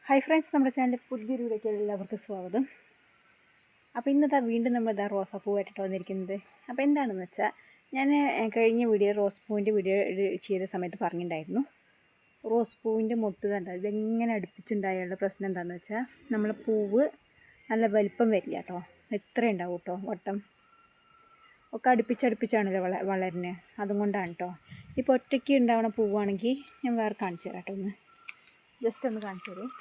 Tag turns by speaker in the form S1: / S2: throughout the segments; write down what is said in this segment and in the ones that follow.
S1: Hi friends, നമ്മുടെ ചാനലിൽ പുതിയൊരു വീഡിയോയ്ക്ക് എല്ലാവർക്കും സ്വാഗതം. അപ്പോൾ ഇന്നത്തെ വീണ്ടും നമ്മളിതാ റോസാപ്പൂവായിട്ടിട്ട് വന്നിരിക്കുന്നത്. അപ്പോൾ എന്താണെന്ന് വെച്ചാൽ ഞാൻ കഴിഞ്ഞ വീഡിയോ റോസ് പൂവിൻ്റെ വീഡിയോ ചെയ്ത സമയത്ത് പറഞ്ഞിട്ടുണ്ടായിരുന്നു. റോസ് പൂവിൻ്റെ മൊട്ട് കണ്ട ഇതെങ്ങനെ അടുപ്പിച്ചുണ്ടായുള്ള പ്രശ്നം എന്താണെന്ന് വെച്ചാൽ നമ്മൾ പൂവ് നല്ല വലിപ്പം വരില്ല കേട്ടോ. എത്ര ഉണ്ടാവും കേട്ടോ, വട്ടം ഒക്കെ അടുപ്പിച്ചടുപ്പിച്ചാണല്ലോ വളരുന്നത്. അതുകൊണ്ടാണ് കേട്ടോ. ഇപ്പോൾ ഒറ്റയ്ക്ക് ഉണ്ടാവുന്ന പൂവാണെങ്കിൽ ഞാൻ വേറെ കാണിച്ചു തരാം കേട്ടോ. ജസ്റ്റ് ഒന്ന് കാണിച്ചു തരും.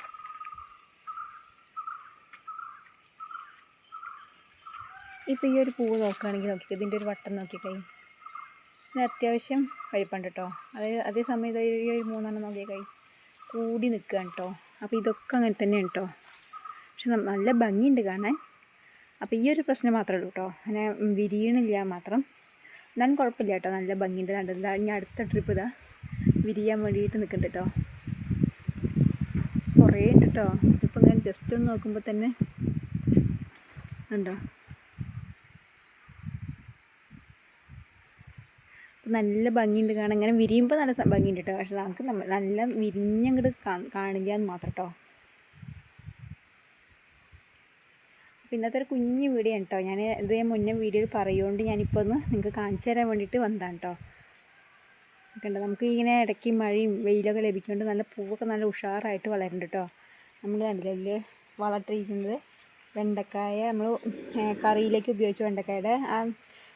S1: ഇപ്പോൾ ഈ ഒരു പൂവ് നോക്കുകയാണെങ്കിൽ നോക്കിക്കോ, ഇതിൻ്റെ ഒരു വട്ടം നോക്കിക്കൈ. ഇതിന് അത്യാവശ്യം വലിപ്പമുണ്ട് കേട്ടോ. അതേ സമയത്ത് ഈ ഒരു 3 നോക്കിക്കൈ കൂടി നിൽക്കുകയാണ് കേട്ടോ. അപ്പോൾ ഇതൊക്കെ അങ്ങനെ തന്നെയാണ് കേട്ടോ. പക്ഷെ നല്ല ഭംഗിയുണ്ട് കാണാൻ. അപ്പോൾ ഈ ഒരു പ്രശ്നം മാത്രമേ ഉള്ളൂ കേട്ടോ, അങ്ങനെ വിരിയണില്ല മാത്രം. എന്നാലും കുഴപ്പമില്ല കേട്ടോ, നല്ല ഭംഗിയുണ്ട്. കണ്ടത് ഇനി അടുത്ത ട്രിപ്പ് ഇതാ വിരിയാൻ വേണ്ടിയിട്ട് നിൽക്കുന്നുണ്ട് കേട്ടോ. കുറേ ഉണ്ട് കേട്ടോ. ഇപ്പോൾ ഞാൻ ജസ്റ്റ് ഒന്ന് നോക്കുമ്പോൾ തന്നെ ഉണ്ടോ, നല്ല ഭംഗിയുണ്ട് കാണാൻ. ഇങ്ങനെ വിരിയുമ്പോൾ നല്ല ഭംഗിയുണ്ട് കേട്ടോ. പക്ഷെ നമുക്ക് നല്ല വിരിഞ്ഞങ്ങോട്ട് കാണില്ല എന്ന് മാത്രം കേട്ടോ. അപ്പോൾ ഇന്നത്തെ ഒരു കുഞ്ഞു വീഡിയോ ആണ് കേട്ടോ. ഞാൻ ഇത് മുന്നേ വീഡിയോയിൽ പറയുകൊണ്ട് ഞാനിപ്പോൾ ഒന്ന് നിങ്ങൾക്ക് കാണിച്ചു തരാൻ വേണ്ടിയിട്ട് വന്നതാണ് കേട്ടോ. കണ്ടോ, നമുക്ക് ഇങ്ങനെ ഇടയ്ക്ക് മഴയും വെയിലൊക്കെ ലഭിക്കുന്നുണ്ട്. നല്ല പൂവൊക്കെ നല്ല ഉഷാറായിട്ട് വളരുന്നുണ്ട് കേട്ടോ. നമ്മൾ കണ്ടില്ലേ വളർത്തിയിരിക്കുന്നത് വെണ്ടക്കായ, നമ്മൾ കറിയിലേക്ക് ഉപയോഗിച്ച വെണ്ടക്കായുടെ ആ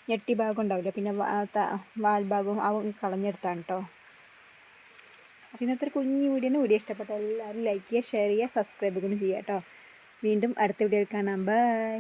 S1: ഞെട്ടി ഭാഗം ഉണ്ടാവില്ല, പിന്നെ വാൽഭാഗവും അവ കളഞ്ഞെടുത്താണ് കേട്ടോ. അപ്പോൾ ഇന്നത്തെ ഒരു കുഞ്ഞു വീഡിയോ ഇഷ്ടപ്പെട്ട എല്ലാവരും ലൈക്ക് ചെയ്യുക, ഷെയർ ചെയ്യുക, സബ്സ്ക്രൈബ് കൂടി ചെയ്യുക കേട്ടോ. വീണ്ടും അടുത്ത വീഡിയോയിൽ കാണാം. ബൈ.